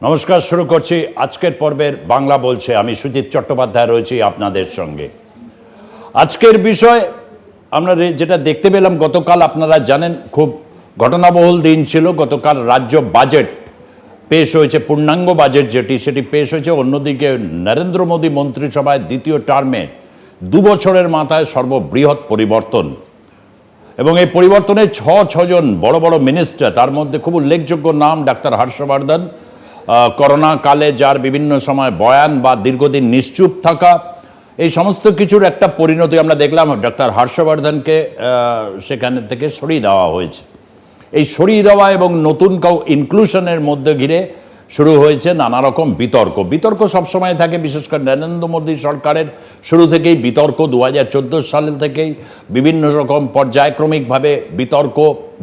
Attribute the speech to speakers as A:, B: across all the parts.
A: নমস্কার, শুরু করছি আজকের পর্বের বাংলা বলছে। আমি সুজিত চট্টোপাধ্যায় রয়েছি আপনাদের সঙ্গে। আজকের বিষয় আমরা যেটা দেখতে পেলাম, গতকাল আপনারা জানেন খুব ঘটনাবহুল দিন ছিল। গতকাল রাজ্য বাজেট পেশ হয়েছে, পূর্ণাঙ্গ বাজেট সেটি পেশ হয়েছে। অন্যদিকে নরেন্দ্র মোদী মন্ত্রিসভায় দ্বিতীয় টার্মে 2 বছরের মাথায় সর্ববৃহৎ পরিবর্তন, এবং এই পরিবর্তনে ছজন বড় বড় মিনিস্টার, তার মধ্যে খুব উল্লেখযোগ্য নাম ডাক্তার হর্ষবর্ধন। করোনা কালে যার বিভিন্ন সময় বয়ান বা দীর্ঘদিন নিশ্চুপ থাকা, এই সমস্ত কিছুর একটা পরিণতি আমরা দেখলাম। ডাক্তার হর্ষবর্ধনকে সেখান থেকে সরিয়ে দেওয়া হয়েছে। এই সরিয়ে দেওয়া এবং নতুন কাউ ইনক্লুশনের মধ্যে ঘিরে শুরু হয়েছে নানা রকম বিতর্ক সবসময় থাকে, বিশেষ করে নরেন্দ্র মোদী সরকারের শুরু থেকেই বিতর্ক। 2014 সাল থেকেই বিভিন্ন রকম পর্যায়ক্রমিকভাবে বিতর্ক,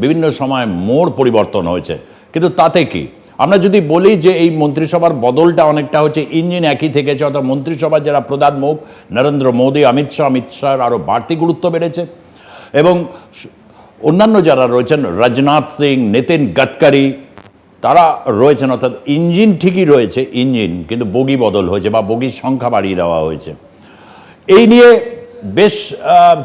A: বিভিন্ন সময় মোড় পরিবর্তন হয়েছে। কিন্তু তাতে কি, আমরা যদি বলি যে এই মন্ত্রিসভার বদলটা অনেকটা হচ্ছে ইঞ্জিন একই থেকেছে, অর্থাৎ মন্ত্রিসভার যারা প্রধান মুখ নরেন্দ্র মোদী, অমিত শাহ আরও বাড়তি গুরুত্ব বেড়েছে, এবং অন্যান্য যারা রয়েছেন রাজনাথ সিং, নিতিন গডকরি, তারা রয়েছেন। অর্থাৎ ইঞ্জিন ঠিকই রয়েছে, ইঞ্জিন, কিন্তু বগি বদল হয়েছে বা বগির সংখ্যা বাড়িয়ে দেওয়া হয়েছে। এই নিয়ে বেশ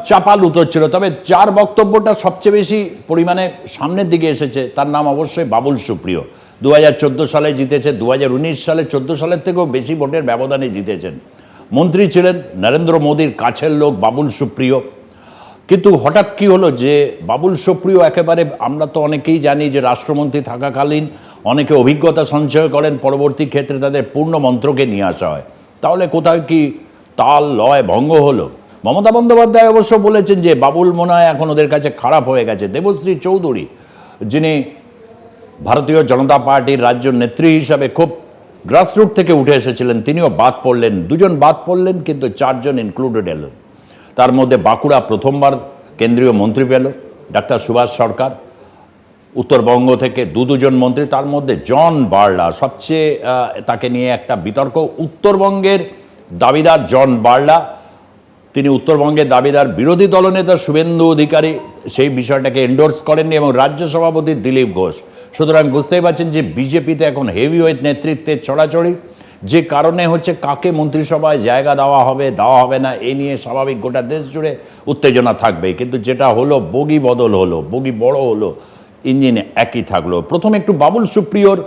A: চাপাল উত্তর ছিল। তবে যার বক্তব্যটা সবচেয়ে বেশি পরিমাণে সামনের দিকে এসেছে তার নাম অবশ্যই বাবুল সুপ্রিয়। 2014 সালে জিতেছে, 2019 সালে 14 সালের থেকেও বেশি ভোটের ব্যবধানে জিতেছেন। মন্ত্রী ছিলেন নরেন্দ্র মোদীর কাছের লোক বাবুল সুপ্রিয়। কিন্তু হঠাৎ কি হলো যে বাবুল সুপ্রিয় একেবারে, আমরা তো অনেকেই জানি যে রাষ্ট্রমন্ত্রী থাকাকালীন অনেকে অভিজ্ঞতা সঞ্চয় করেন, পরবর্তী ক্ষেত্রে তাদের পূর্ণ মন্ত্রকে নিয়ে আসা হয়। তাহলে কোথাও কি তাল লয় ভঙ্গ হলো? মমতা বন্দ্যোপাধ্যায় অবশ্য বলেছেন যে বাবুল মনে হয় এখন ওদের কাছে খারাপ হয়ে গেছে। দেবশ্রী চৌধুরী, যিনি ভারতীয় জনতা পার্টির রাজ্য নেত্রী হিসাবে খুব গ্রাসরুট থেকে উঠে এসেছিলেন, তিনিও বাদ পড়লেন। 2 জন বাদ পড়লেন, কিন্তু 4 জন ইনক্লুডেড এলেন। তার মধ্যে বাঁকুড়া প্রথমবার কেন্দ্রীয় মন্ত্রী পেল ডাক্তার সুভাষ সরকার। উত্তরবঙ্গ থেকে 2 জন মন্ত্রী, তার মধ্যে জন বার্লা সবচেয়ে, তাকে নিয়ে একটা বিতর্ক। উত্তরবঙ্গের দাবিদার জন বার্লা, তিনি উত্তরবঙ্গের দাবিদার। বিরোধী দলনেতা শুভেন্দু অধিকারী সেই বিষয়টাকে এন্ডোর্স করেননি, এবং রাজ্য সভাপতি দিলীপ ঘোষ। সুতরাং বুঝতেই পারছেন যে বিজেপিতে এখন হেভিওয়েট নেতৃত্বের ছড়াছড়ি, যে কারণে হচ্ছে কাকে মন্ত্রিসভায় জায়গা দেওয়া হবে না, এই নিয়ে স্বাভাবিক গোটা দেশ জুড়ে উত্তেজনা থাকবেই। কিন্তু যেটা হলো, বগি বদল হলো, বগি বড় হলো, ইঞ্জিন একই থাকলো। প্রথমে একটু বাবুল সুপ্রিয়র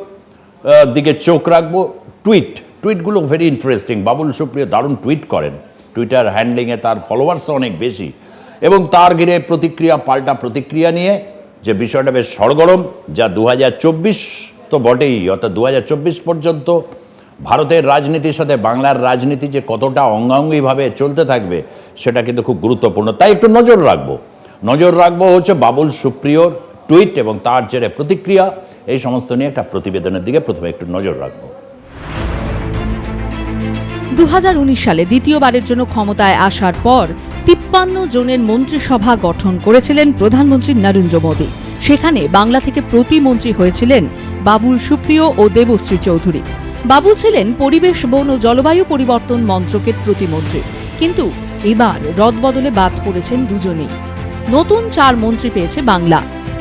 A: দিকে চোখ রাখবো। টুইটগুলো ভেরি ইন্টারেস্টিং। বাবুল সুপ্রিয় দারুণ টুইট করেন, টুইটার হ্যান্ডলিংয়ে তার ফলোয়ার্স অনেক বেশি, এবং তার ঘিরে পাল্টা প্রতিক্রিয়া নিয়ে যে বিষয়টা বেশ সরগরম, যা 2024 তো বটেই, অর্থাৎ 2024 পর্যন্ত ভারতের রাজনীতির সাথে বাংলার রাজনীতি যে কতটা অঙ্গাঙ্গিভাবে চলতে থাকবে সেটা কিন্তু খুব গুরুত্বপূর্ণ। তাই একটু নজর রাখবো হচ্ছে বাবুল সুপ্রিয়র টুইট এবং তার জেরে প্রতিক্রিয়া, এই সমস্ত নিয়ে একটা প্রতিবেদনের দিকে প্রথমে একটু নজর রাখবো।
B: 2019 সালে দ্বিতীয়বারের জন্য ক্ষমতায় আসার পর 53 জনের মন্ত্রিসভা গঠন করেছিলেন প্রধানমন্ত্রী নরেন্দ্র মোদী। সেখানে বাংলা থেকে প্রতিমন্ত্রী হয়েছিলেন বাবুল সুপ্রিয় ও দেবশ্রী চৌধুরী। বাবু ছিলেন পরিবেশ, বন ও জলবায়ু পরিবর্তন মন্ত্রকের প্রতিমন্ত্রী। কিন্তু এবার রদবদলে বাদ পড়েছেন দুজনেই। নতুন 4 মন্ত্রী পেয়েছে বাংলা।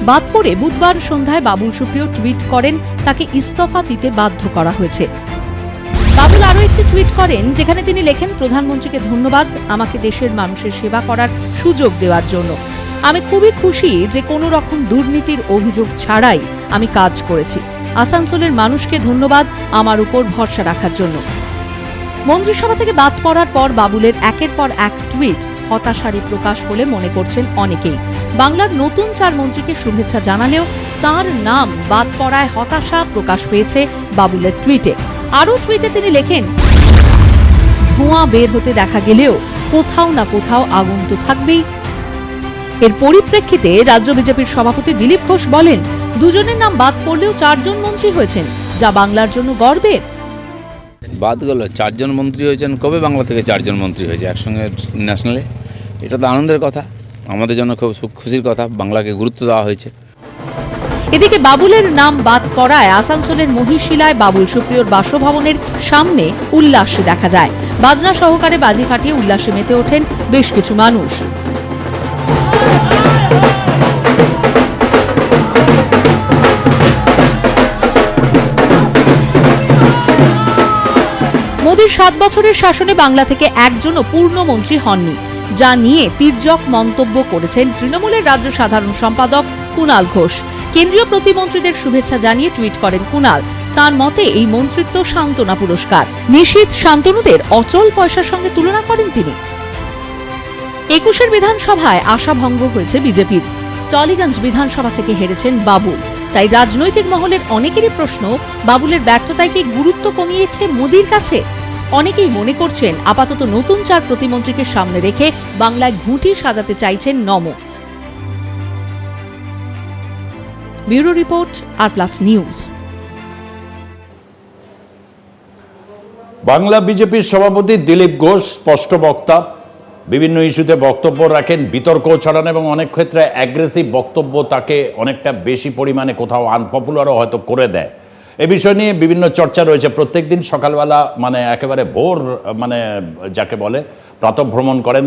B: বাদ পড়ে বুধবার সন্ধ্যায় বাবুল সুপ্রিয় টুইট করেন তাকে ইস্তফা দিতে বাধ্য করা হয়েছে। বাবুল আরও একটি টুইট করেন, যেখানে তিনি লেখেন, প্রধানমন্ত্রীকে ধন্যবাদ আমাকে দেশের মানুষের সেবা করার সুযোগ দেওয়ার জন্য। আমি খুবই খুশি যে কোনো রকম দুর্নীতির অভিযোগ ছাড়াই আমি কাজ করেছি। আসানসোলের মানুষকে ধন্যবাদ আমার উপর ভরসা রাখার জন্য। মন্ত্রিসভা থেকে বাদ পড়ার পর বাবুলের একের পর এক টুইট হতাশারই প্রকাশ বলে মনে করছেন অনেকেই। বাংলার নতুন 4 মন্ত্রীকে শুভেচ্ছা জানালেও তার নাম বাদ পড়ায় হতাশা প্রকাশ পেয়েছে বাবুলের টুইটে। আরও টুইটে তিনি লেখেন, ধোঁয়া বের হতে দেখা গেলেও কোথাও না কোথাও আগুন তো থাকবেই। এর পরিপ্রেক্ষিতে রাজ্য বিজেপির সভাপতি দিলীপ ঘোষ বলেন, 2 জনের নাম বাদ পড়লেও 4 জন মন্ত্রী হয়েছেন, যা বাংলার জন্য গর্বের।
C: বাদ গেল 4 জন মন্ত্রী হয়েছেন, কবে বাংলা থেকে 4 জন মন্ত্রী হয়েছে একসঙ্গে ন্যাশনালে? এটা তো আনন্দের কথা, আমাদের জন্য খুব খুশির কথা, বাংলাকে গুরুত্ব দেওয়া হয়েছে।
B: এদিকে বাবুলের নাম বাদ পড়ায় আসানসোলের মহিশিলায় বাবুল সুপ্রিয়র বাসভবনের সামনে উল্লাস দেখা যায়। বাজনা সহকারে বাজি ফাটিয়ে উল্লাসে মেতে ওঠেন বেশ কিছু মানুষ। মোদীর 7 বছরের শাসনে বাংলা থেকে একজনও পূর্ণমন্ত্রী হননি, যা নিয়ে তির্যক মন্তব্য করেছেন তৃণমূলের রাজ্য সাধারণ সম্পাদক কুণাল ঘোষ। কেন্দ্রীয় প্রতিমন্ত্রীদের শুভেচ্ছা জানিয়ে টুইট করেন কুণাল। তার মতে এই মন্ত্রিত্ব সান্ত্বনা পুরস্কার। নিশীথ শান্তনুদের অচল পয়সার সঙ্গে তুলনা করেন তিনি। 21 বিধানসভায় আশাভঙ্গ হয়েছে বিজেপির। টলিগঞ্জ বিধানসভা থেকে হেরেছেন বাবুল। তাই রাজনৈতিক মহলের অনেকেরই প্রশ্ন, বাবুলের ব্যর্থতায় কি গুরুত্ব কমিয়েছে মোদির কাছে? অনেকেই মনে করছেন আপাতত নতুন 4 প্রতিমন্ত্রীকে সামনে রেখে বাংলায় ঘুঁটি সাজাতে চাইছেন নম। ব্যুরো রিপোর্ট, আর+ নিউজ।
A: বাংলা বিজেপির সভাপতি দিলীপ ঘোষ স্পষ্ট বক্তা, বিভিন্ন ইস্যুতে বক্তব্য রাখেন, বিতর্ক ছড়ান এবং অনেক ক্ষেত্রে অ্যাগ্রেসিভ বক্তব্য তাকে অনেকটা বেশি পরিমাণে কোথাও আনপপুলারও হয়তো করে দেয়। এ বিষয় নিয়ে বিভিন্ন চর্চা রয়েছে। প্রত্যেকদিন সকালবেলা মানে একেবারে ভোর মানে যাকে বলে প্রাতঃভ্রমণ করেন।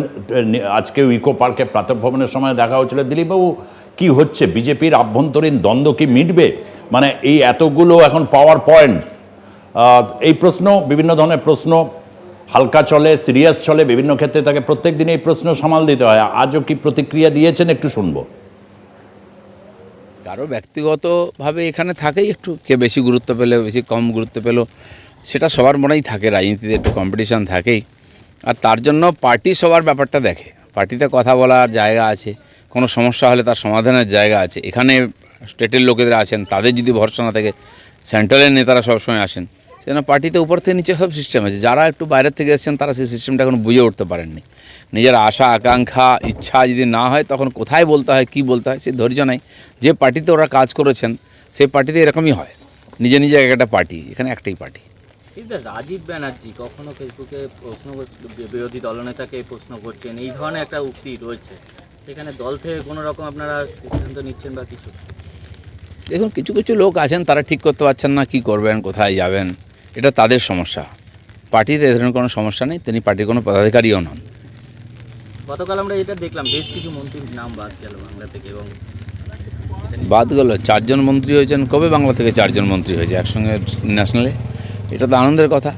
A: আজকেও ইকো পার্কে প্রাতঃভ্রমণের সময় দেখা হচ্ছিল। দিলীপবাবু, কি হচ্ছে? বিজেপির আভ্যন্তরীণ দ্বন্দ্ব কি মিটবে? মানে এই এতগুলো এখন পাওয়ার পয়েন্টস, এই প্রশ্ন, বিভিন্ন ধরনের প্রশ্ন হালকা চলে, সিরিয়াস চলে, বিভিন্ন ক্ষেত্রে তাকে প্রত্যেক দিন এই প্রশ্ন সামাল দিতে হয়। আজও কি প্রতিক্রিয়া দিয়েছেন একটু শুনবো।
C: কারো ব্যক্তিগতভাবে এখানে থাকেই, একটু কে বেশি গুরুত্ব পেলো, বেশি কম গুরুত্ব পেলো, সেটা সবার মনেই থাকে। রাজনীতিতে একটু কম্পিটিশন থাকেই। আর তার জন্য পার্টি সবার ব্যাপারটা দেখে। পার্টিতে কথা বলার জায়গা আছে, কোনো সমস্যা হলে তার সমাধানের জায়গা আছে। এখানে স্টেটের লোকেদের আছেন, তাদের যদি ভরসা না থাকে, সেন্ট্রালের নেতারা সবসময় আসেন, সেজন্য পার্টিতে উপর থেকে নিচে সব সিস্টেম আছে। যারা একটু বাইরের থেকে এসেছেন তারা সেই সিস্টেমটা এখন বুঝে উঠতে পারেননি। নিজের আশা আকাঙ্ক্ষা ইচ্ছা যদি না হয় তখন কোথায় বলতে হয়, কী বলতে হয়, সেই ধৈর্য নাই। যে পার্টিতে ওরা কাজ করেছেন সেই পার্টিতে এরকমই হয়। নিজে নিজে একটা পার্টি, এখানে একটাই পার্টি।
D: রাজীব ব্যানার্জি কখনো ফেসবুকে প্রশ্ন করছিল, বিরোধী দলনেতাকে প্রশ্ন করছেন, এই ধরনের একটা উক্তি রয়েছে। সেখানে দল থেকে কোনো রকম আপনারা সিদ্ধান্ত নিচ্ছেন বা কিছু?
C: দেখুন, কিছু কিছু লোক আছেন তারা ঠিক করতে পারছেন না কী করবেন, কোথায় যাবেন, এটা তাদের সমস্যা। পার্টিতে এ ধরনের কোনো সমস্যা নেই, তিনি পার্টির কোনো পদাধিকারীও নন।
D: গতকাল আমরা এটা দেখলাম, বেশ কিছু মন্ত্রীর নাম বাদ গেল বাংলা থেকে, এবং
C: বাদ গেল 4 জন মন্ত্রী হয়েছেন। কবে বাংলা থেকে 4 জন মন্ত্রী হয়েছে একসঙ্গে ন্যাশনালে? এটা তো আনন্দের কথা,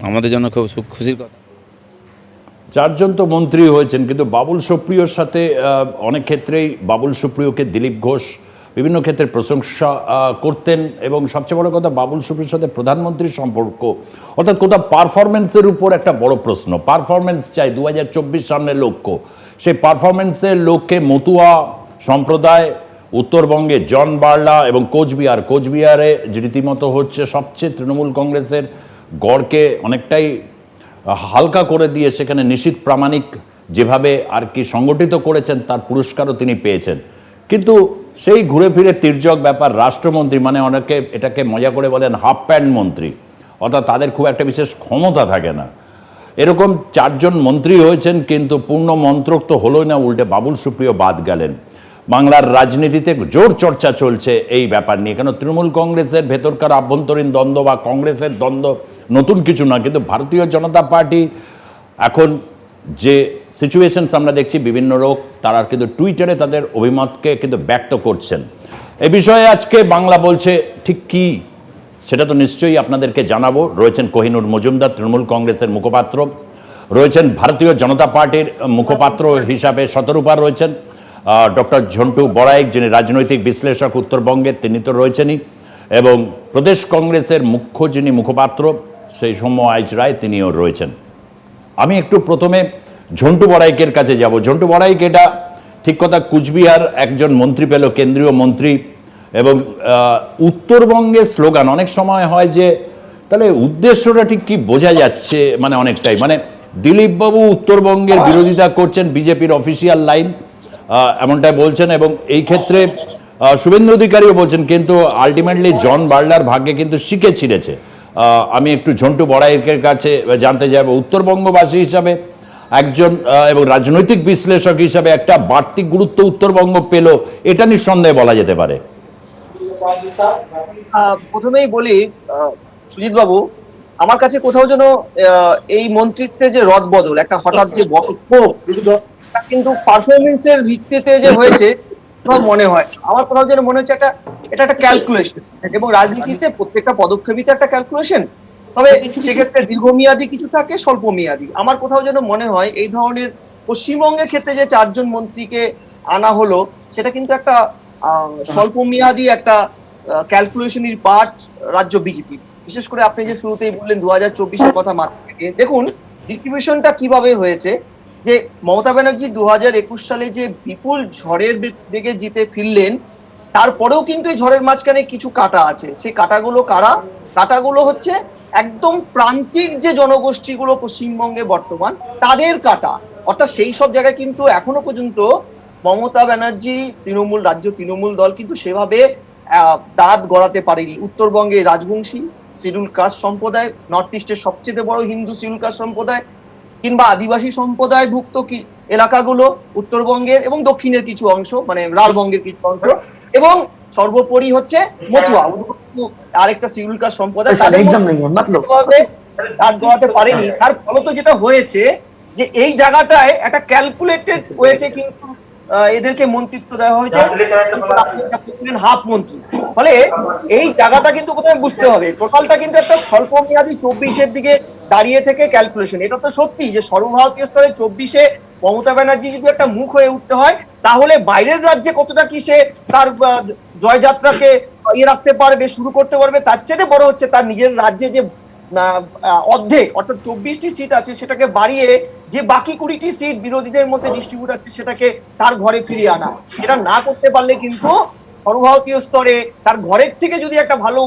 C: আমাদের জন্য খুব খুশির কথা।
A: 4 জন তো মন্ত্রী হয়েছেন, কিন্তু বাবুল সুপ্রিয়র সাথে অনেক ক্ষেত্রেই বাবুল সুপ্রিয়কে দিলীপ ঘোষ বিভিন্ন ক্ষেত্রে প্রশংসা করতেন। এবং সবচেয়ে বড় কথা, বাবুল সুপ্রিয়র সাথে প্রধানমন্ত্রীর সম্পর্ক, অর্থাৎ কোথাও পারফরমেন্সের উপর একটা বড় প্রশ্ন। পারফরমেন্স চাই, 2024 সামনের লক্ষ্য। সেই পারফরমেন্সের লক্ষ্যে মতুয়া সম্প্রদায়, উত্তরবঙ্গে জন বার্লা এবং কোচবিহারে রীতিমতো হচ্ছে সবচেয়ে তৃণমূল কংগ্রেসের গড়কে অনেকটাই হালকা করে দিয়ে সেখানে নিশীথ প্রামাণিক যেভাবে আর কি সংগঠিত করেছেন তার পুরস্কারও তিনি পেয়েছেন। কিন্তু সেই ঘুরে ফিরে তির্যক ব্যাপার, রাষ্ট্রমন্ত্রী মানে অনেকে এটাকে মজা করে বলেন হাফ প্যান্ট মন্ত্রী, অর্থাৎ তাদের খুব একটা বিশেষ ক্ষমতা থাকে না। এরকম 4 জন মন্ত্রী হয়েছেন, কিন্তু পূর্ণ মন্ত্রক তো হলোই না, উল্টে বাবুল সুপ্রিয় বাদ গেলেন। বাংলার রাজনীতিতে জোর চর্চা চলছে এই ব্যাপার নিয়ে। কেন তৃণমূল কংগ্রেসের ভেতরকার আভ্যন্তরীণ দ্বন্দ্ব বা কংগ্রেসের দ্বন্দ্ব নতুন কিছু না, কিন্তু ভারতীয় জনতা পার্টি এখন যে সিচুয়েশনস আমরা দেখছি, বিভিন্ন লোক তারা কিন্তু টুইটারে তাদের অভিমতকে কিন্তু ব্যক্ত করছেন। এ বিষয়ে আজকে বাংলা বলছে ঠিক কি, সেটা তো নিশ্চয়ই আপনাদেরকে জানাবো। রয়েছেন কোহিনুর মজুমদার, তৃণমূল কংগ্রেসের মুখপাত্র, রয়েছেন ভারতীয় জনতা পার্টির মুখপাত্র হিসাবে শতরূপা রয়েছেন, ডক্টর ঝন্টু বড়াইক যিনি রাজনৈতিক বিশ্লেষক উত্তরবঙ্গের, তিনি তো রয়েছেনই, এবং প্রদেশ কংগ্রেসের মুখ্য যিনি মুখপাত্র সেই সৌম্য আইচ রায়, তিনিও রয়েছেন। আমি একটু প্রথমে ঝন্টু বড়াইকের কাছে যাব। ঝন্টু বড়াইক, এটা ঠিক কথা, কুচবিহার একজন মন্ত্রী পেল, কেন্দ্রীয় মন্ত্রী, এবং উত্তরবঙ্গের স্লোগান অনেক সময় হয় যে তাহলে উদ্দেশ্যটা ঠিক কি বোঝা যাচ্ছে, মানে অনেকটাই মানে দিলীপবাবু উত্তরবঙ্গের বিরোধিতা করছেন, বিজেপির অফিসিয়াল লাইন এমনটাই বলছেন। এবং এই ক্ষেত্রে শুভেন্দু অধিকারীও বলছেন, কিন্তু আলটিমেটলি জন বার্লার ভাগ্যে কিন্তু শিখে ছিঁড়েছে। আমি একটু ঝন্টু বড়াইকের কাছে জানতে যাব, উত্তরবঙ্গবাসী হিসাবে একজন এবং রাজনৈতিক বিশ্লেষক হিসাবে একটা বাড়তি গুরুত্ব উত্তরবঙ্গ পেল, এটা নিঃসন্দেহে বলা যেতে পারে।
E: প্রথমেই বলি সুজিত বাবু, আমার কাছে কোথাও যেন এই মন্ত্রিত্বে যে রদবদল, একটা হঠাৎ যে কিন্তু পারফরমেন্সের ভিত্তিতে যে হয়েছে মনে হয়, আমার কোথাও যেন মনে হচ্ছে এটা একটা ক্যালকুলেশন। এবং রাজনীতিতে প্রত্যেকটা পদক্ষেপই তো একটা ক্যালকুলেশন। তবে সেক্ষেত্রে দীর্ঘমেয়াদী কিছু থাকে, স্বল্প মেয়াদী। আমার কোথাও যেন মনে হয় এই ধরনের পশ্চিমবঙ্গের ক্ষেত্রে যে 4 জন মন্ত্রীকে আনা হলো, সেটা কিন্তু একটা স্বল্প মেয়াদী একটা ক্যালকুলেশনের পার্ট রাজ্য বিজেপি। বিশেষ করে আপনি যে শুরুতেই বললেন 2024-এর কথা মাথায় রেখে, দেখুন ডিস্ট্রিবিউশনটা কিভাবে হয়েছে। যে মমতা ব্যানার্জি 2021 সালে যে বিপুল ঝড়ের বেগে জিতে ফিরলেন, তারপরেও কিন্তু এই ঝড়ের মাঝখানে কিছু কাটা আছে। সেই কাটাগুলো কারা? কাটাগুলো হচ্ছে একদম প্রান্তিক যে জনগোষ্ঠীগুলো পশ্চিমবঙ্গে বর্তমান, তাদের কাটা। অর্থাৎ সেই সব জায়গায় কিন্তু এখনো পর্যন্ত মমতা ব্যানার্জি রাজ্য তৃণমূল দল কিন্তু সেভাবে দাঁত গড়াতে পারেনি। উত্তরবঙ্গে রাজবংশী শিডিউল কাস্ট সম্প্রদায়, নর্থ ইস্টের সবচেয়ে বড় হিন্দু শিডিউল কাস্ট সম্প্রদায়, কিংবা আদিবাসী সম্প্রদায় ভুক্ত এলাকাগুলো উত্তরবঙ্গের এবং দক্ষিণের কিছু অংশ, মানে লালবঙ্গের কিছু অংশ, এবং সর্বোপরি হচ্ছে মতুয়া, আরেকটা শিডিউল কাস্ট সম্প্রদায়, তাদের মধ্যে দাঁত গড়াতে পারেনি। তার ফলত যেটা হয়েছে যে এই জায়গাটায় একটা ক্যালকুলেটেড ওয়েতে কিন্তু এদেরকে মন্ত্রিত্ব দেওয়া হয়েছে, হাফ মন্ত্রী। ফলে এই জায়গাটা কিন্তু প্রথমে বুঝতে হবে, টোটালটা কিন্তু একটা স্বল্প মেয়াদী 24-এর দিকে দাঁড়িয়ে থেকে ক্যালকুলেশন। এটা তো সত্যি যে সর্বভারতীয় স্তরে 24-এ মমতা ব্যানার্জি যদি একটা মুখ হয়ে উঠতে হয়, তাহলে বাইরের রাজ্যে কতটা কি সে তার জয়যাত্রাকে রাখতে পারবে, শুরু করতে পারবে, তার চেয়ে বড় হচ্ছে তার নিজের রাজ্যে যে অর্ধেক অর্থাৎ 24টি সিট আছে সেটাকে বাড়িয়ে যে বাকি 20টি সিট বিরোধীদের মধ্যে ডিস্ট্রিবিউট আছে সেটাকে তার ঘরে ফিরিয়ে আনা। সেটা না করতে পারলে কিন্তু সর্বভারতীয় স্তরে তার ঘরের থেকে যদি একটা ভালো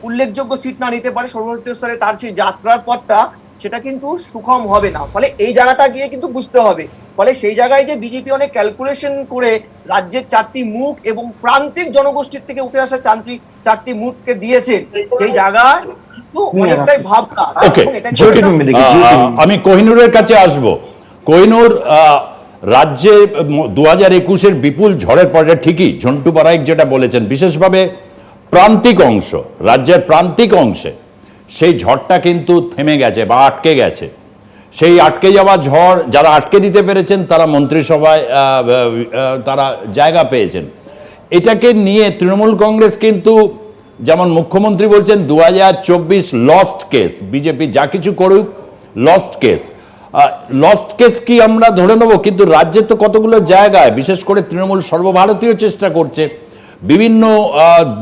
E: উল্লেখযোগ্য সিট না নিতে পারে সর্বভারতীয় স্তরে, তার সেই যাত্রার পথটা সেটা কিন্তু সুখম হবে না। ফলে এই জায়গাটা গিয়ে কিন্তু বুঝতে হবে। ফলে সেই জায়গায় যে বিজেপি অনেক ক্যালকুলেশন করে রাজ্যের 4টি মুখ এবং প্রান্তিক জনগোষ্ঠীর থেকে উঠে আসা 4টি মুখকে দিয়েছে, সেই জায়গায় অনেকটাই ভাবনা।
A: আমি কোহিনুরের কাছে আসব। কোহিনুর, রাজ্যে 2021-এর বিপুল ঝড়ের পরে ঠিকই ঝন্টু পারাইক যেটা বলেছেন, বিশেষভাবে প্রান্তিক অংশ, রাজ্যের প্রান্তিক অংশে সেই ঝড়টা কিন্তু থেমে গেছে বা আটকে গেছে। সেই আটকে যাওয়া ঝড় যারা আটকে দিতে পেরেছেন তারা মন্ত্রিসভায় তারা জায়গা পেয়েছেন। এটাকে নিয়ে তৃণমূল কংগ্রেস কিন্তু, যেমন মুখ্যমন্ত্রী বলছেন 2024 লস্ট কেস, বিজেপি যা কিছু করুক লস্ট কেস। লস্ট কেস কি আমরা ধরে নেব? কিন্তু রাজ্যে তো কতগুলো জায়গায়, বিশেষ করে তৃণমূল সর্বভারতীয় চেষ্টা করছে, বিভিন্ন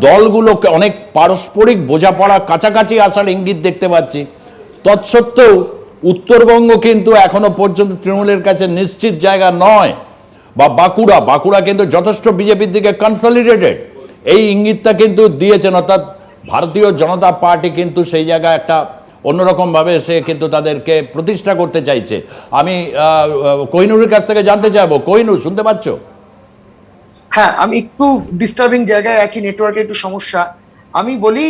A: দলগুলোকে অনেক পারস্পরিক বোঝাপড়া কাছাকাছি আসার ইঙ্গিত দেখতে পাচ্ছি। তৎসত্ত্বেও উত্তরবঙ্গ কিন্তু এখনো পর্যন্ত তৃণমূলের কাছে নিশ্চিত জায়গা নয়। বা বাঁকুড়া কিন্তু যথেষ্ট বিজেপির দিকে কনসলিডেটেড, এই ইঙ্গিতটা কিন্তু দিয়েছেন। অর্থাৎ ভারতীয় জনতা পার্টি কিন্তু সেই জায়গায় একটা অন্যরকম ভাবে সে কিন্তু তাদেরকে প্রতিষ্ঠা করতে চাইছে। আমি কোহিনুরের কাছ থেকে জানতে চাইবো, কোহিনুর শুনতে পাচ্ছ?
F: হ্যাঁ, আমি একটু ডিস্টার্বিং জায়গায় আছি, নেটওয়ার্কের একটু সমস্যা। আমি বলি,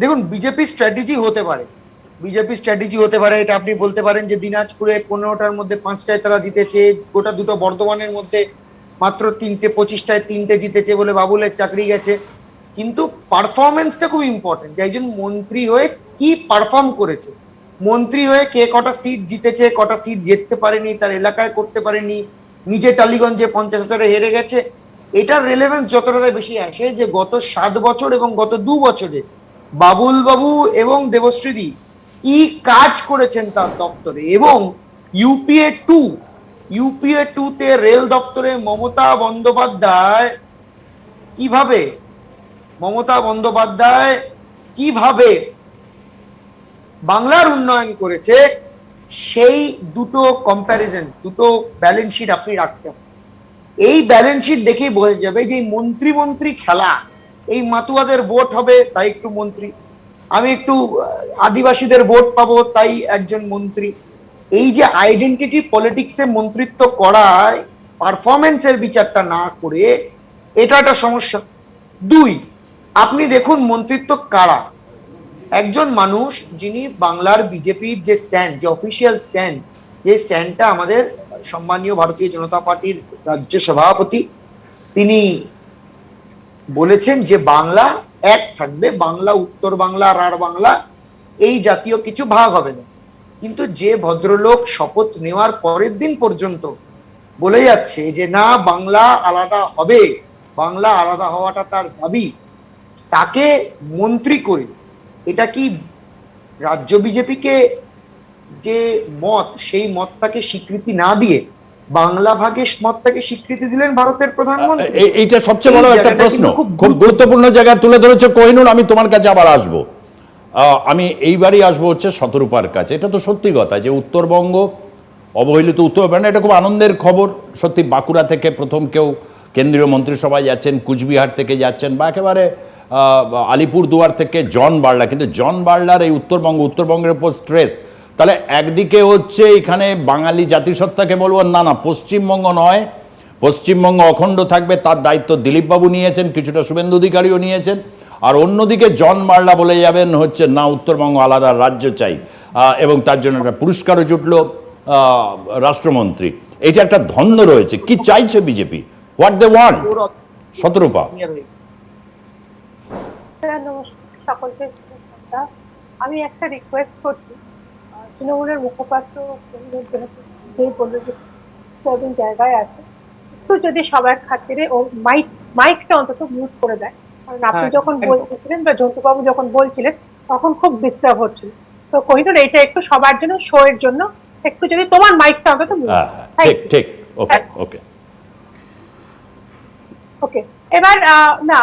F: দেখুন বিজেপি স্ট্র্যাটেজি হতে পারে, এটা আপনি বলতে পারেন যে দিনাজপুরে 15টার মধ্যে 5টায় তারা জিতেছে, গোটা দুটো বর্ধমানের মধ্যে মাত্র 25টায় 3টে জিতেছে বলে বাবুলের চাকরি গেছে। কিন্তু পারফরমেন্সটা খুব ইম্পর্টেন্ট, যে একজন মন্ত্রী হয়ে কি পারফর্ম করেছে, মন্ত্রী হয়ে কে কটা সিট জিতেছে, কটা সিট জিততে পারেনি, তার এলাকায় করতে পারেনি, নিজে টালিগঞ্জে 50,000-এ হেরে গেছে। এটার রেলেভেন্স যতটা বেশি আসে যে গত 7 বছর এবং গত 2 বছরে বাবুল বাবু এবং দেবশ্রীদি কি কাজ করেছেন তার দপ্তরে। এবং ইউপিএ 2 তে রেল দপ্তরে মমতা বন্দ্যোপাধ্যায় কিভাবে বাংলার উন্নয়ন করেছে, সেই দুটো কম্প্যারিজন, দুটো ব্যালেন্স শিট আপনি রাখতে হবে। এই ব্যালেন্স শিট দেখেই বোঝা যাবে যে মন্ত্রী খেলা, এই মাতুয়াদের ভোট হবে তাই একটু মন্ত্রী, আমি একটু আদিবাসীদের ভোট পাবো তাই একজন মন্ত্রী। এই যে আইডেন্টিটি পলিটিক্সে মন্ত্রিত্ব করায় পারফরমেন্সের বিচারটা না করে, এটা একটা সমস্যা। 2, আপনি দেখুন মন্ত্রিত্ব কারা। একজন মানুষ যিনি বাংলার বিজেপির যে স্ট্যান্ড, যে অফিসিয়াল স্ট্যান্ড, যে স্ট্যান্ডটা আমাদের সম্মানীয় ভারতীয় জনতা পার্টির রাজ্য সভাপতি তিনি বলেছেন যে বাংলা এক থাকবে, বাংলা, উত্তর বাংলা, রাঢ় বাংলা, এই জাতীয় কিছু ভাগ হবে না। কিন্তু যে ভদ্রলোক শপথ নেওয়ার পরের দিন পর্যন্ত বলে যাচ্ছে যে না বাংলা আলাদা হবে, বাংলা আলাদা হওয়াটা তার দাবি, তাকে মন্ত্রী করে এটা কি রাজ্য বিজেপিকে যে মত, সেই মতটাকে স্বীকৃতি না দিয়ে বাংলা ভাগের মতটাকে স্বীকৃতি দিলেন ভারতের প্রধানমন্ত্রী।
A: এইটা সবচেয়ে বড়
F: এই
A: একটা
F: জায়গাটা
A: প্রশ্ন,
F: কিন্তু
A: খুব গুরুত্বপূর্ণ জায়গায় তুলে ধরেছে কোহিনুর। আমি তোমার কাছে আবার আসবো, এইবারই আসবো হচ্ছে শতরূপার কাছে। এটা তো সত্যি কথা যে উত্তরবঙ্গ অবহেলিত, মানে এটা খুব আনন্দের খবর সত্যি। বাঁকুড়া থেকে প্রথম কেউ কেন্দ্রীয় মন্ত্রিসভায় যাচ্ছেন, কুচবিহার থেকে যাচ্ছেন, বা একেবারে আলিপুরদুয়ার থেকে জন বার্লা। কিন্তু জন বার্লার এই উত্তরবঙ্গের উপর স্ট্রেস, তাহলে একদিকে হচ্ছে এখানে বাঙালি জাতিসত্তাকে বলবো না না, পশ্চিমবঙ্গ নয়, পশ্চিমবঙ্গ অখণ্ড থাকবে, তার দায়িত্ব দিলীপবাবু নিয়েছেন, কিছুটা শুভেন্দু অধিকারীও নিয়েছেন। আর অন্যদিকে জন বার্লা বলে যাবেন হচ্ছে না, উত্তরবঙ্গ আলাদা রাজ্য চাই, এবং তার জন্য একটা পুরস্কারও জুটল রাষ্ট্রমন্ত্রী। এটা একটা দ্বন্দ্ব রয়েছে। কি চাইছে বিজেপি, হোয়াট দে ওয়ান্ট? শতরূপা।
G: নমস্কার সকলকে। আমি একটা রিকোয়েস্ট করছি, তৃণমূলের মুখপাত্র যে বললো যে জায়গায় আছে, একটু যদি সবার খাতিরে ও মাইকটা অন্তত মিউট করে দেয়। কারণ আপনি যখন বলছিলেন বা জন্তুবাবু যখন বলছিলেন তখন খুব ডিস্টার্ব হচ্ছিল। তো কোহিনুর এইটা একটু সবার জন্য, শো এর জন্য একটু যদি তোমার মাইকটা অন্তত মিউট।
A: ঠিক ঠিক, ওকে ওকে
G: ওকে। এবার না,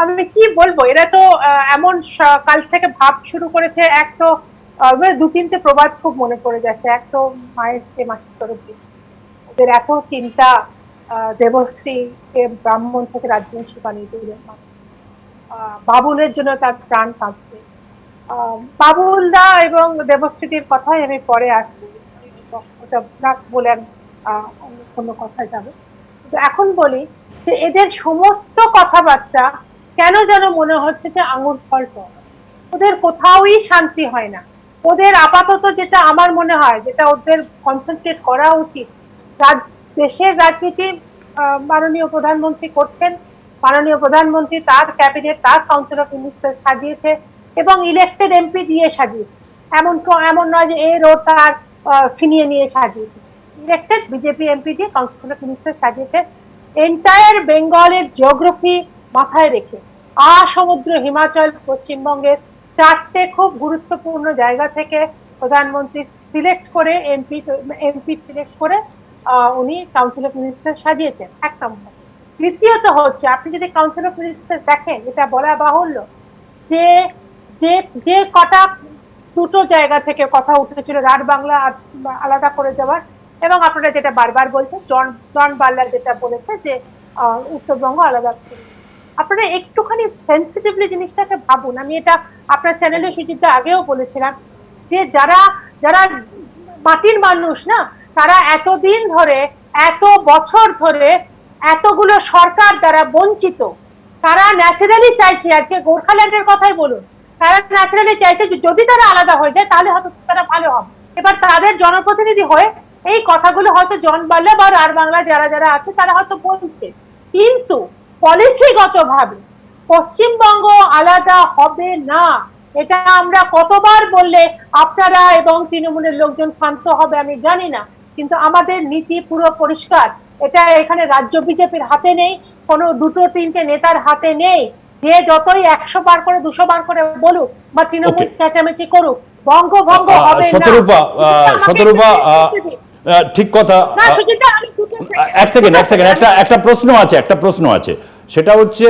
G: আমি কি বলবো, এরা তো এমন কাল থেকে ভাব শুরু করেছে। এক তো দু তিনটে প্রবাদ খুব মনে পড়ে যাচ্ছে। এক তো মায়ের চেয়ে মাসির তরফ বেশি, ওদের এত চিন্তা। দেবশ্রী কে ব্রাহ্মণ থেকে রাজবংশী বানিয়ে দিলেন, বাবুলের জন্য তার প্রাণ কাঁপছে। বাবুলদা এবং দেবশ্রীদের কথাই আমি পরে আসছি, ওটা বলে আমি অন্য কথায় যাবো। কিন্তু এখন বলি যে এদের সমস্ত কথাবার্তা কেন যেন মনে হচ্ছে যে আঙুর ফল টক। ওদের কোথাওই শান্তি হয় না। ওদের আপাতত যেটা আমার মনে হয়, যেটা ওদের কনসেন্ট্রেট করা উচিত, দেশের রাজনীতি মাননীয় প্রধানমন্ত্রী করছেন। মাননীয় প্রধানমন্ত্রী তার ক্যাবিনেট, তার কাউন্সিল অফ মিনিস্টার সাজিয়েছে এবং ইলেক্টেড এমপি দিয়ে সাজিয়েছে। এমন নয় যে এর ও তার ছিনিয়ে নিয়ে সাজিয়েছে। ইলেক্টেড বিজেপি এমপি দিয়ে কাউন্সিল অফ মিনিস্টার সাজিয়েছে। এন্টায়ার বেঙ্গলের জিওগ্রাফি মাথায় রেখে সমুদ্র, হিমাচল, পশ্চিমবঙ্গের চারটে খুব গুরুত্বপূর্ণ জায়গা থেকে প্রধানমন্ত্রী সিলেক্ট করে, এমপি সিলেক্ট করে উনি কাউন্সিল অফ মিনিস্টার সাজিয়েছেন। এক নম্বর। তৃতীয়ত হচ্ছে, আপনি যদি কাউন্সিল অফ মিনিস্টার দেখেন, এটা বলা বাহুল্য যে যে কটা দুটো জায়গা থেকে কথা উঠেছিল রার বাংলা আলাদা করে যাওয়ার, এবং আপনারা যেটা বারবার বলছেন, জন বার্লা যেটা বলেছে যে উত্তরবঙ্গ আলাদা। আপনারা একটুখানি সেন্সিটিভলি জিনিসটাকে ভাবুন। আমি এটা আপনার চ্যানেলে সুচিত্রা আগেও বলেছিলাম যে যারা মাটির মানুষ না, তারা এতদিন ধরে, এত বছর ধরে এতগুলো সরকার দ্বারা বঞ্চিত, তারা ন্যাচারালি চাইছে, আজকে গোর্খাল্যান্ডের কথাই বলুন, তারা ন্যাচারালি চাইছে যে যদি তারা আলাদা হয়ে যায় তাহলে হয়তো তারা ভালো হবে। এবার তাদের জনপ্রতিনিধি হয়ে এই কথাগুলো হয়তো জন বার্লা বা আর বাংলা যারা আছে তারা হয়তো বলছে, কিন্তু পলিসিগত ভাবে পশ্চিমবঙ্গ আলাদা হবে না। এটা আমরা কতবার বললে আপনারা এবং তৃণমূলের লোকজন শান্ত হবে আমি জানি না, কিন্তু আমাদের নীতি পুরো পরিষ্কার। এটা এখানে রাজ্য বিজেপির হাতে নেই, কোনো দুটো তিনটে নেতার হাতে নেই। যে যতই 100 বার করে 200 বার করে বলুক বা তৃণমূল চেঁচামেচি করুক, বঙ্গভঙ্গ হবে না।
A: শতরূপা ঠিক কথা। এক সেকেন্ড, একটা প্রশ্ন আছে, সেটা হচ্ছে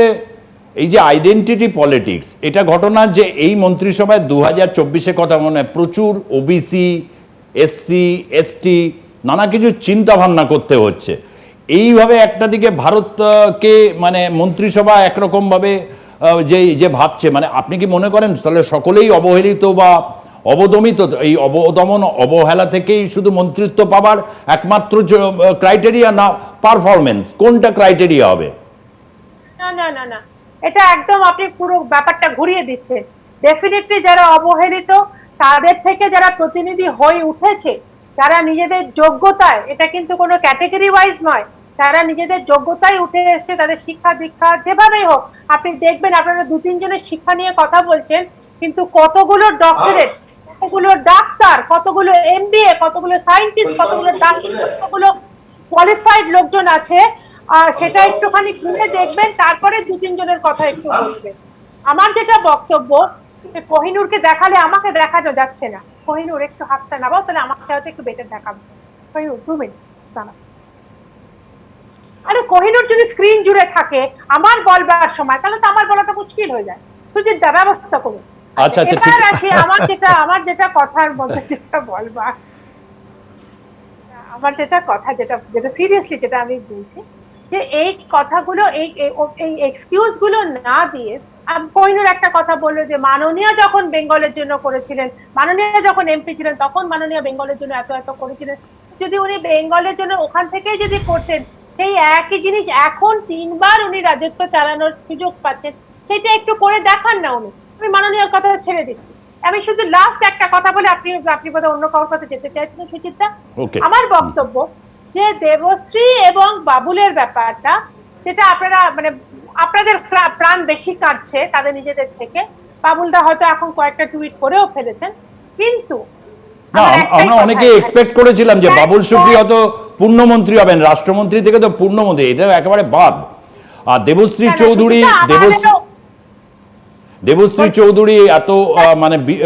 A: এই যে আইডেন্টিটি পলিটিক্স, এটা ঘটনা যে এই মন্ত্রিসভায় 2024 কথা মনে হয় প্রচুর ওবিসি, এসসি, এসটি নানা কিছু চিন্তা ভাবনা করতে হচ্ছে। এইভাবে একটা দিকে ভারতকে মানে মন্ত্রিসভা একরকম ভাবে যে ভাবছে, মানে আপনি কি মনে করেন তাহলে সকলেই অবহেলিত বা অবদমিত? এই অবহেলা থেকেই শুধু মন্ত্রিত্ব পাবার একমাত্র ক্রাইটেরিয়া, না পারফরমেন্স? কোনটা ক্রাইটেরিয়া হবে?
G: না, এটা একদম আপনি পুরো ব্যাপারটা ঘুরিয়ে দিচ্ছেন। ডেফিনেটলি যারা অবহেলিত, তাদের থেকে যারা প্রতিনিধি হয়ে উঠেছে, যারা নিজেদের যোগ্যতায়, এটা কিন্তু কোনো ক্যাটেগরি ওয়াইজ নয়, তারা নিজেদের যোগ্যতায় উঠে এসছে, তাদের শিক্ষা দীক্ষা যেভাবেই হোক। আপনি দেখবেন, আপনারা দু তিনজনের শিক্ষা নিয়ে কথা বলছেন, কিন্তু কতগুলো ডক্টরেট, কতগুলো ডাক্তার, কতগুলো এমবিএ, কতগুলো সায়েন্টিস্ট, কতগুলো ডাক্তার, কতগুলো কোয়ালিফাইড লোকজন আছে, সেটা একটুখানি খুলে দেখবেন, তারপরে দু তিনজনের কথা একটু বলবেন। আমার যেটা বক্তব্য কোহিনূরকে দেখালে আমাকে দেখানো যাচ্ছে না। কোহিনূর একটু হাতটা নামাও, তাহলে আমাকে হয়তো একটু বেটার দেখাবো। কোহিনূর 2 মিনিট দাঁড়াও। আরে কোহিনূর যদি স্ক্রিন জুড়ে থাকে আমার বলবার সময়, তাহলে তো আমার বলাটা মুশকিল হয়ে যায়। সুজিত দা ব্যবস্থা করুন।
A: আচ্ছা, আচ্ছা, ঠিক
G: এবার আসি আমার যেটা কথার মধ্যে যেটা বলবার, আমার যেটা সিরিয়াসলি যেটা আমি বলছি, যে এই কথাগুলো এই এক্সকিউজ গুলো না দিয়ে কোহিনূর একটা কথা বললো যে মাননীয় যখন বেঙ্গলের জন্য করেছিলেন, মাননীয় যখন এমপি ছিলেন তখন মাননীয় বেঙ্গলের জন্য এত এত করেছিলেন। যদি উনি বেঙ্গলের জন্য ওখান থেকেই যদি করতেন, সেই একই জিনিস এখন 3 বার উনি রাজত্ব চালানোর সুযোগ পাচ্ছেন, সেটা একটু করে দেখান না উনি। আমি মাননীয়র কথা ছেড়ে দিচ্ছি। আমি শুধু লাস্ট একটা কথা বলে আপনি বোধহয় অন্য কারোর কথা যেতে চাইছেন সুচিত্রা।
A: Okay.
G: আমার বক্তব্য যে দেবশ্রী এবং বাবুলের ব্যাপারটা, যেটা আপনারা মানে আপনাদের প্রাণ বেশি কাটছে তাদের নিজেদের থেকে। বাবুলদা হয়তো এখন কয়েকটা টুইট করেও ফেলেছেন, কিন্তু
A: না, আমরা অনেকে এক্সপেক্ট করেছিলাম যে বাবুল সুপ্রিয় হয়তো পূর্ণমন্ত্রী হবেন, রাষ্ট্রমন্ত্রী থেকে তো পূর্ণমন্ত্রী, এটা একেবারে বাদ। আর দেবশ্রী চৌধুরী এত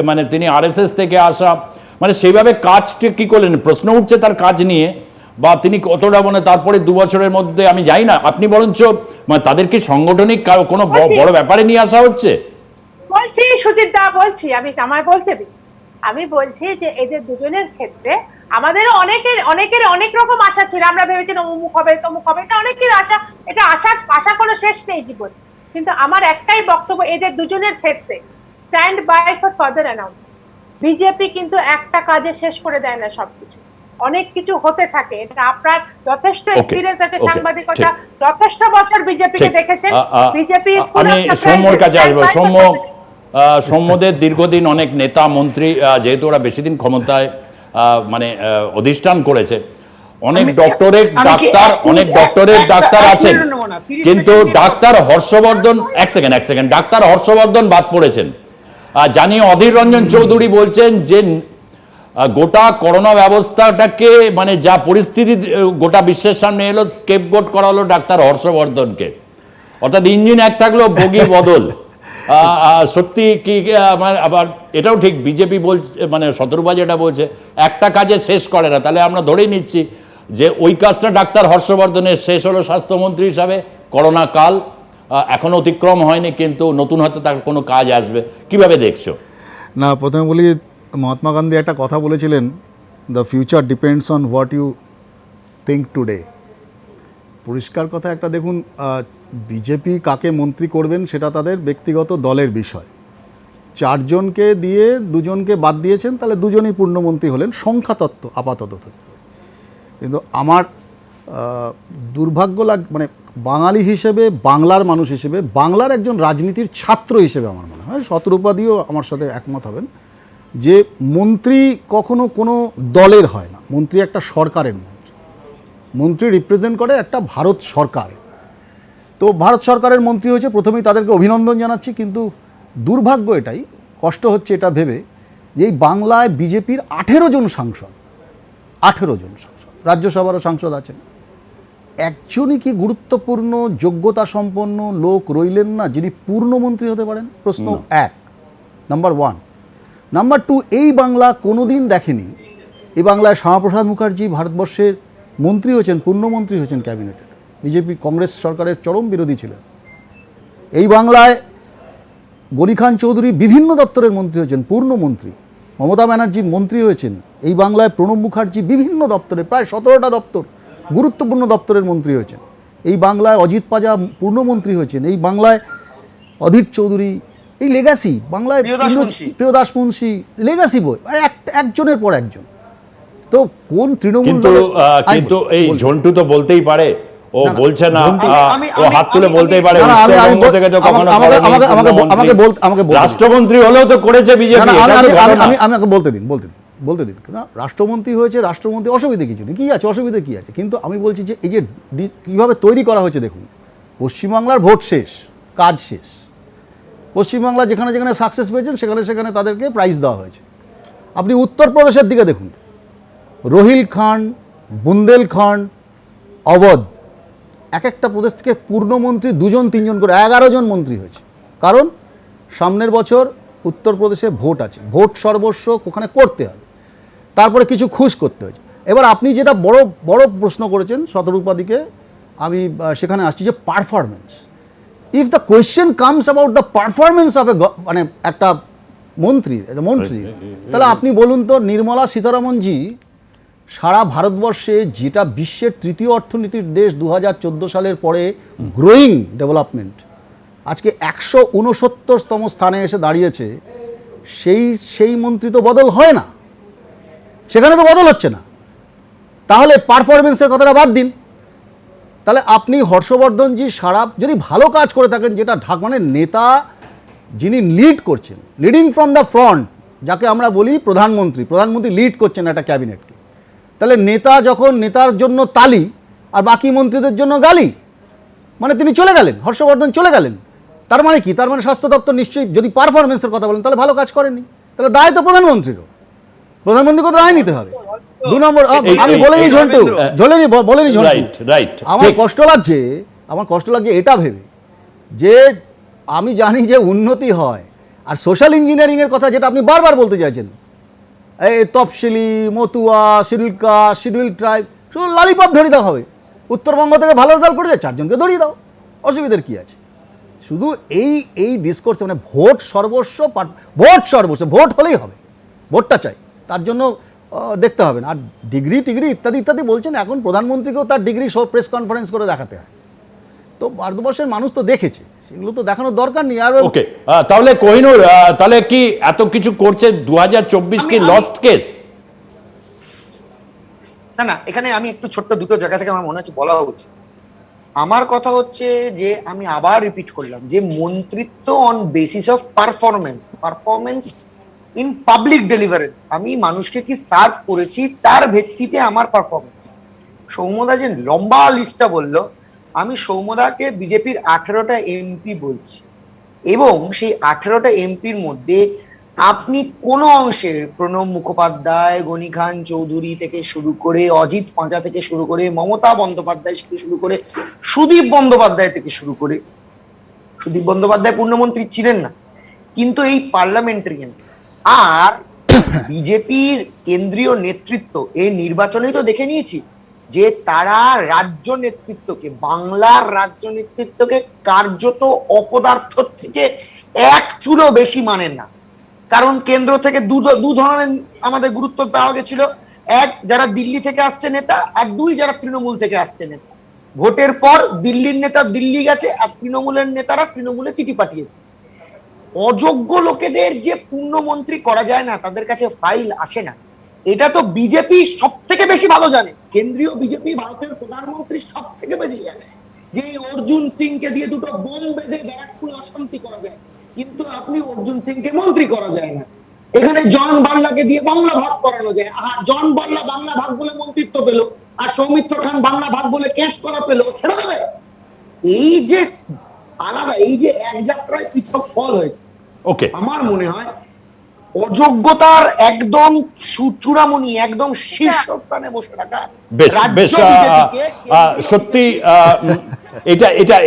A: মানে তিনি আরএসএস থেকে আসা, মানে সেইভাবে কাজটা কি করলেন, প্রশ্ন উঠছে তার কাজ নিয়ে, বা তিনি কতটা মানে তারপরে 2 বছরের মধ্যে আমি জানি না, আপনি বরঞ্চ মানে তাদেরকে সাংগঠনিক কোনো বড় ব্যাপারে নিয়ে আসা হচ্ছে।
G: বলছি সুজিত দা, বলছি আমায় বলতে দিন। আমি বলছি যে এদের দুজনের ক্ষেত্রে আমাদের অনেকের অনেক রকম আশা ছিল। আমরা ভেবেছিলাম অমুক হবে তমুক হবে, এটা অনেকের আশা, এটা আশা কোনো শেষ নেই জীবন। কিন্তু আমার একটাই বক্তব্য এদের দুজনের ক্ষেত্রে, stand by for further announcement. BJP কিন্তু একটা কাজে শেষ করে দেয় না সবকিছু, অনেক কিছু হতে থাকে। এটা আপনার যথেষ্ট এক্সপিরিয়েন্স আছে সাংবাদিকতা, যথেষ্ট বছর বিজেপিকে দেখেছেন। বিজেপি
A: আমি সৌম্যর কাছে আসবো। সৌম্যদের দীর্ঘদিন অনেক নেতা মন্ত্রী, যেহেতু ওরা বেশি দিন ক্ষমতায় মানে অধিষ্ঠান করেছে, অনেক ডক্টরেট ডাক্তার আছেন, কিন্তু ডাক্তার হর্ষবর্ধন ডাক্তার হর্ষবর্ধন বাদ পড়েছেন। জানি অধীর রঞ্জন চৌধুরী বলছেন যে গোটা করোনা ব্যবস্থাটাকে মানে যা পরিস্থিতি গোটা বিশ্বের সামনে এলো, স্কেপগোট করা হলো ডাক্তার হর্ষবর্ধনকে, অর্থাৎ ইঞ্জিন এক থাকলো বগি বদল। সত্যি কি আবার এটাও ঠিক, বিজেপি বলছে মানে শতরূপা যেটা বলছে একটা কাজে শেষ করে না, তাহলে আমরা ধরেই নিচ্ছি যে ওই কাজটা ডাক্তার হর্ষবর্ধনের শেষ হলো স্বাস্থ্যমন্ত্রী হিসাবে। করোনা কাল এখনো অতিক্রম হয়নি, কিন্তু নতুন হয়তো তার কোনো কাজ আসবে। কিভাবে দেখছো?
H: না, প্রথমে বলি, মহাত্মা গান্ধী একটা কথা বলেছিলেন, the future depends on what you think today. পরিষ্কার কথা একটা দেখুন, বিজেপি কাকে মন্ত্রী করবেন সেটা তাদের ব্যক্তিগত দলের বিষয়। 4 জনকে দিয়ে 2 জনকে বাদ দিয়েছেন, তাহলে 2 জনই পূর্ণমন্ত্রী হলেন সংখ্যাতত্ত্ব আপাতত। কিন্তু আমার দুর্ভাগ্য মানে বাঙালি হিসেবে, বাংলার মানুষ হিসেবে, বাংলার একজন রাজনীতির ছাত্র হিসেবে আমার মনে হয়, শতরূপাদিও আমার সাথে একমত হবেন, যে মন্ত্রী কখনো কোনো দলের হয় না। মন্ত্রী একটা সরকারের মন্ত্রী রিপ্রেজেন্ট করে একটা ভারত সরকার। তো ভারত সরকারের মন্ত্রী হয়েছে, প্রথমেই তাদেরকে অভিনন্দন জানাচ্ছি। কিন্তু দুর্ভাগ্য এটাই, কষ্ট হচ্ছে এটা ভেবে, যে এই বাংলায় বিজেপির 18 জন সাংসদ, রাজ্যসভারও সাংসদ আছেন, একজনই কি গুরুত্বপূর্ণ যোগ্যতা সম্পন্ন লোক রইলেন না যিনি পূর্ণমন্ত্রী হতে পারেন? প্রশ্ন 1, নাম্বার 1। নাম্বার 2, এই বাংলা কোনোদিন দেখেনি, এই বাংলায় শ্যামাপ্রসাদ মুখার্জি ভারতবর্ষের মন্ত্রী হয়েছেন, পূর্ণমন্ত্রী হয়েছেন ক্যাবিনেটের, বিজেপি কংগ্রেস সরকারের চরম বিরোধী ছিলেন। এই বাংলায় গনি খান চৌধুরী বিভিন্ন দপ্তরের মন্ত্রী হয়েছেন, পূর্ণমন্ত্রী। মমতা ব্যানার্জি মন্ত্রী হয়েছেন। এই বাংলায় প্রণব মুখার্জি বিভিন্ন দপ্তরে, প্রায় 17টা দপ্তর, গুরুত্বপূর্ণ দপ্তরের মন্ত্রী হয়েছেন। এই বাংলায় অজিত পাজা পূর্ণমন্ত্রী হয়েছেন। এই বাংলায় অধীর চৌধুরী, এই লেগাসি বাংলায় প্রিয়দাস মুন্সি, লেগাসি বই একজনের পর একজন। তো কোন তৃণমূল,
A: কিন্তু এই ঝন্টু তো বলতেই পারে, ও বলছে না, ও হাত তুলে বলতেই পারে, রাষ্ট্রমন্ত্রী হলেও তো করেছে বিজেপি।
H: আমাকে বলতে দিন। না, রাষ্ট্রমন্ত্রী হয়েছে, রাষ্ট্রমন্ত্রী, অসুবিধা কিছু নেই, কী আছে, অসুবিধা কী আছে? কিন্তু আমি বলছি যে এই যে কীভাবে তৈরি করা হয়েছে দেখুন। পশ্চিমবাংলার ভোট শেষ, কাজ শেষ। পশ্চিমবাংলা যেখানে যেখানে সাকসেস পেয়েছেন সেখানে তাদেরকে প্রাইজ দেওয়া হয়েছে। আপনি উত্তরপ্রদেশের দিকে দেখুন, রোহিলখণ্ড, বুন্দেলখণ্ড, অবধ, এক একটা প্রদেশ থেকে পূর্ণমন্ত্রী 2 জন 3 জন করে 11 জন মন্ত্রী হয়েছে। কারণ সামনের বছর উত্তরপ্রদেশে ভোট আছে, ভোট সর্বস্ব ওখানে করতে হবে, তারপরে কিছু খুশ করতে হয়েছে। এবার আপনি যেটা বড় বড় প্রশ্ন করেছেন শতরূপাদিকে, আমি সেখানে আসছি যে performance. If the question comes about the performance of মানে একটা মন্ত্রী, তাহলে আপনি বলুন তো, নির্মলা সীতারামনজি সারা ভারতবর্ষে যেটা বিশ্বের তৃতীয় অর্থনীতির দেশ 2014 সালের পরে গ্রোয়িং ডেভেলপমেন্ট, আজকে 169তম স্থানে এসে দাঁড়িয়েছে, সেই মন্ত্রী তো বদল হয় না, সেখানে তো বদল হচ্ছে না। তাহলে পারফরমেন্সের কথাটা বাদ দিন, তাহলে আপনি হর্ষবর্ধনজি সারা যদি ভালো কাজ করে থাকেন, যেটা মানে নেতা যিনি লিড করছেন, লিডিং ফ্রম দ্য ফ্রন্ট, যাকে আমরা বলি প্রধানমন্ত্রী লিড করছেন একটা ক্যাবিনেটকে, তাহলে নেতা যখন নেতার জন্য তালি আর বাকি মন্ত্রীদের জন্য গালি, মানে তিনি চলে গেলেন, হর্ষবর্ধন চলে গেলেন, তার মানে কি? তার মানে স্বাস্থ্য দপ্তর নিশ্চয়ই, যদি পারফরমেন্সের কথা বলেন, তাহলে ভালো কাজ করেনি, তাহলে দায় তো প্রধানমন্ত্রীকে তো দায় নিতে হবে। 2 নম্বর, আমি বলিনি ঝন্টু, বলিনি ঝন্টু, আমার কষ্ট লাগছে এটা ভেবে যে আমি জানি যে উন্নতি হয়, আর সোশ্যাল ইঞ্জিনিয়ারিংয়ের কথা যেটা আপনি বারবার বলতে চাইছেন, এই তফসিলি, মতুয়া, শিডিউল ট্রাইব, শুধু লালিপপ ধরিয়ে দেওয়া হবে। উত্তরবঙ্গ থেকে ভালো রেজাল্ট করেছে, 4 জনকে ধরিয়ে দাও, অসুবিধার কি আছে? শুধু এই ডিসকোর্স, মানে ভোট সর্বস্ব, ভোট হলেই হবে, ভোটটা চাই, তার জন্য দেখতে হবে না। আর ডিগ্রি ইত্যাদি বলছেন, এখন প্রধানমন্ত্রীকেও তার ডিগ্রি প্রেস কনফারেন্স করে দেখাতে হয়, তো ভারতবর্ষের মানুষ তো দেখেছে, সেগুলো তো দেখানোর দরকার নেই। আর
A: ওকে, তাহলে কোহিনুর, তাহলে কি এত কিছু করছে 2024 কি লস্ট কেস?
F: না, এখানে আমি একটু ছোট্ট দুটো জায়গা থেকে আমার মনে হচ্ছে বলা উচিত। আমার কথা হচ্ছে যে, আমি আবার রিপিট করলাম যে মন্ত্রিত্ব on basis of performance in public deliverance, আমি মানুষকে কি সার্ভ করেছি তার ভিত্তিতে আমার পারফরমেন্স। সৌম্যদা যে লম্বা লিস্টটা বললো, আমি সৌম্যদাকে বিজেপির 18টা এমপি বলছি, এবং সেই 18টা এমপির মধ্যে আপনি কোন অংশে প্রণব মুখোপাধ্যায়, গনি খান চৌধুরী থেকে শুরু করে, অজিত পাঁজা থেকে শুরু করে, মমতা বন্দ্যোপাধ্যায় থেকে শুরু করে, সুদীপ বন্দ্যোপাধ্যায় থেকে শুরু করে, সুদীপ বন্দ্যোপাধ্যায় পূর্ণমন্ত্রী ছিলেন না, কিন্তু এই পার্লামেন্টারিয়ান আর বিজেপির কেন্দ্রীয় নেতৃত্ব এই নির্বাচনেই তো দেখে নিয়েছি যে তারা রাজ্য নেতৃত্বকে, বাংলার রাজ্য নেতৃত্বকে কার্যত অপদার্থ থেকে 1 চুলো বেশি মানেন না। কারণ কেন্দ্র থেকে দু ধরনের আমাদের গুরুত্ব পাওয়া গেছিল, 1 যারা দিল্লি থেকে আসছে নেতা, আর 2 যারা তৃণমূল থেকে আসছে নেতা। ভোটের পর দিল্লির নেতা দিল্লি গেছে, আর তৃণমূলের নেতারা তৃণমূলে চিঠি পাঠিয়েছে। অযোগ্য লোকেদের যে পূর্ণমন্ত্রী করা যায় না, তাদের কাছে ফাইল আসে না, এটা তো বিজেপি সব থেকে বেশি ভালো জানে। কেন্দ্রীয় বিজেপি ভারতের প্রধানমন্ত্রী সব থেকে বেশি জানে যে অর্জুন সিং কে দিয়ে 2টো বোম বেঁধে ব্যারাকপুর অশান্তি করা যায়, কিন্তু আপনি অর্জুন সিং কে মন্ত্রী করা যায় না। এখানে জন বাংলাকে দিয়ে বাংলা ভাগ করানো যায়, জন বাংলা বাংলা ভাগ বলে মন্ত্রিত্ব পেল, আর সৌমিত্র খান বাংলা ভাগ বলে ক্যাচ করা পেল, ছেড়ে দেবে। এই যে আলাদা, এই যে এক যাত্রায় পৃথক ফল হয়েছে,
A: ওকে,
F: আমার মনে হয় অযোগ্যতার একদম চূড়ামণি, একদম শীর্ষস্থানে বসে থাকা
A: বেশ সত্যি,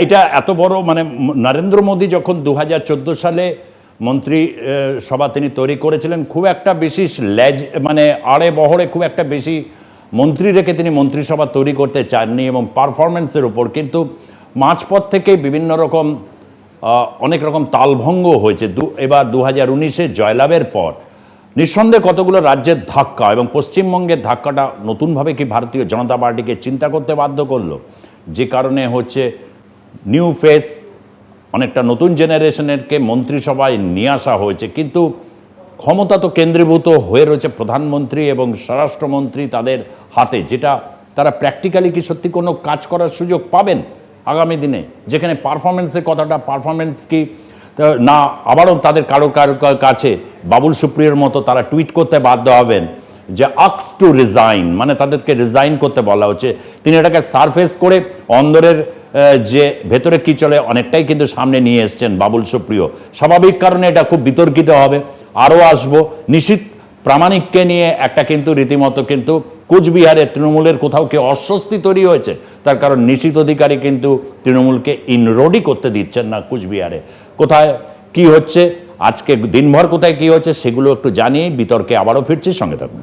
A: এটা এত বড়, মানে নরেন্দ্র মোদী যখন 2014 সালে মন্ত্রী সভা তিনি তৈরি করেছিলেন, খুব একটা বেশি মানে আড়ে বহরে খুব একটা বেশি মন্ত্রী রেখে তিনি মন্ত্রিসভা তৈরি করতে চাননি, এবং পারফরমেন্সের উপর কিন্তু মাঝপথ থেকে বিভিন্ন রকম অনেক রকম তালভঙ্গ হয়েছে। এবার 2019-এ জয়লাভের পর নিঃসন্দেহে কতগুলো রাজ্যের ধাক্কা, এবং পশ্চিমবঙ্গের ধাক্কাটা নতুনভাবে কি ভারতীয় জনতা পার্টিকে চিন্তা করতে বাধ্য করলো, যে কারণে হচ্ছে নিউ ফেস, অনেকটা নতুন জেনারেশনেরকে মন্ত্রিসভায় নিয়ে আসা হয়েছে। কিন্তু ক্ষমতা তো কেন্দ্রীভূত হয়ে রয়েছে প্রধানমন্ত্রী এবং স্বরাষ্ট্রমন্ত্রী তাদের হাতে, যেটা তারা প্র্যাকটিক্যালি কি সত্যি কোনো কাজ করার সুযোগ পাবেন আগামী দিনে, যেখানে পারফরমেন্সের কথাটা, পারফরমেন্স কি না আবারও তাদের কারো কাছে বাবুল সুপ্রিয়র মতো তারা টুইট করতে বাধ্য হবেন যে আক্স টু রিজাইন, মানে তাদেরকে রিজাইন করতে বলা হচ্ছে। তিনি এটাকে সারফেস করে অন্দরের যে ভেতরে কি চলে অনেকটাই কিন্তু সামনে নিয়ে এসছেন বাবুল সুপ্রিয়। স্বাভাবিক কারণে এটা খুব বিতর্কিত হবে। আরও আসবো নিশীথ প্রামাণিককে নিয়ে, একটা কিন্তু রীতিমতো কিন্তু কোচবিহারে তৃণমূলের কোথাও কি অস্বস্তি তৈরি হয়েছে, তার কারণ নিশীথ অধিকারী কিন্তু তৃণমূলকে ইনরোডই করতে দিচ্ছেন না কোচবিহারে। কোথায় কি হচ্ছে আজকে দিনভর কোথায় কী হচ্ছে সেগুলো একটু জানিয়ে বিতর্কে আবারও ফিরছি, সঙ্গে থাকুন।